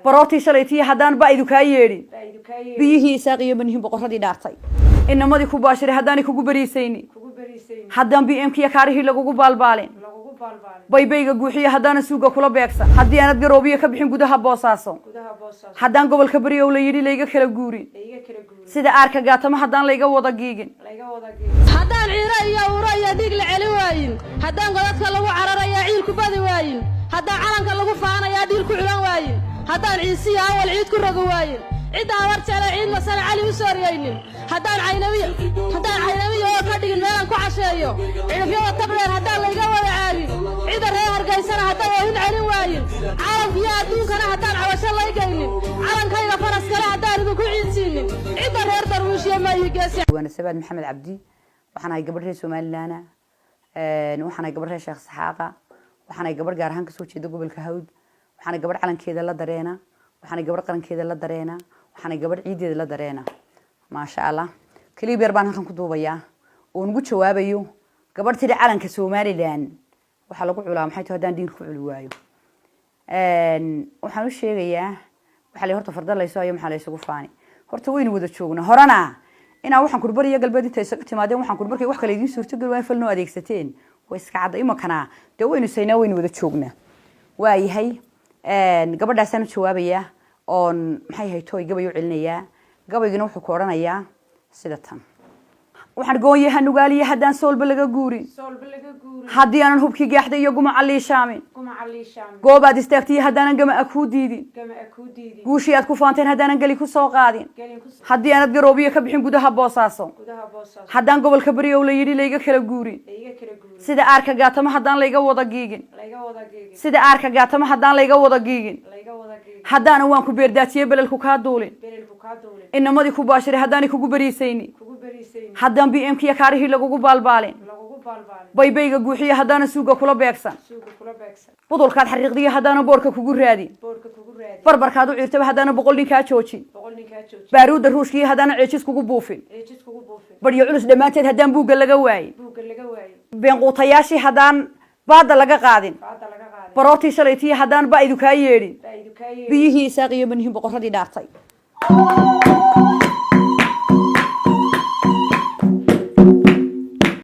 baroortii shalaytii haddaan ba idinkaa yeedhin biyihii isaaqiyo manihim boqorradii dhaartay inamadii ku baashiray haddaanay kugu bariisaynin haddaan BMkiya kaarihii lagugu baalbaalin baybayga guuxiya haddaan suuga kula beegsan haddii aanad garoobiya ka bixin gudaha boosaaso haddaan gobolka bariyow la yidhi layga kala guurin sida aarka gaatama haddaan layga wada giigin haddaan ciiro iyo uuro iyo dhiig la celi waayin haddaan godadka lagu cararayaa ciil ku badi waayin haddaan calanka lagu faanayaa dhiil ku xulan waayin haddaan ciisiya awal ciid ku rogo waayin cid aan war jecel ciid masan cali u sooriyaynin haddaan caynawiya oo ka dhigin meelan ku casheeyo ciidamada tabreer haddaan layga wada caabin cida reer hargeysana haddaan oohin celin waayin caalamkiyo adduunkana haddaan cabasho laygaynin calankayga faras kale haddaan idinku ciidsiinin cida reer darwiishyo maayigeesi waana sabaad maxamed cabdi waxaan ahay gabadh reer Somaliland waxaan ahay gabadh reer Sheekh Saxaaqa waxaan ahay gabadh gaar ahaan ka soo jeeda gobolka Hawd waxaan ahay gabadh calankeeda la dareena waxaan gabadh qarankeeda la dareena waxaan gabadh ciideeda la dareena ma sha Allah kaliya beer baan halkan ku duubayaa oo ugu jawaabayo gabadh tiri calanka Somaliland waxa lagu culaa maxay tahay hadaan diin ku culi waayo waxaan u sheegayaa waxa la horta farda la isoo ayo maxaa la isugu faani horta waynu wada joogna horana ina waxaan ku bariyo galbeed inta isaga timaadeen waxaan ku markay wax kale idin suurto gal waan falno adeegsateen way iska cad imakana de waynu saynaa waynu wada joogna waayahay gabadhaasaan u jawaabaya oon maxay hayto gabayo celinaya gabaygina wuxuu ku oranayaa sida tan waxaan gooyahay nugaaliya haddaan soolba laga guurin haddii aanan hubkii gaaxday iyo guma caliishaamin goobaad istaagtay haddaanan gama ku diidin guushii aad ku faanteen haddaanan gali ku soo qaadin haddii aanad garoobiya ka bixin gudaha boosaaso haddaan gobolka bariyow la yidhi layga kala guurin sida aarka gaatama haddaan layga wada giigin sida aarka gaatama haddaan layga wada giigin haddaan waan ku beerdaajiyay belalku ka duulin inamadii ku baashiray haddaanay kugu bariisaynin haddaan BMkiya kaarihii lagugu baalbaalin baybayga guuxiya haddaan suuga kula beegsan budulkaad xariiqdiya haddaan boorka kugu raadin barbarkaad u ciirtaba haddaan boqol nin ka joojin baaruuda ruushkii haddaan ceejis kugu buufin bariyo culus dhamaanteed haddaan buuga laga waayay been quutayaashii haddaan baada laga qaadin baroortii shalaytii haddaan ba idinkaa yeedhin biyihii isaaqiyo manihim boqorradii dhaartay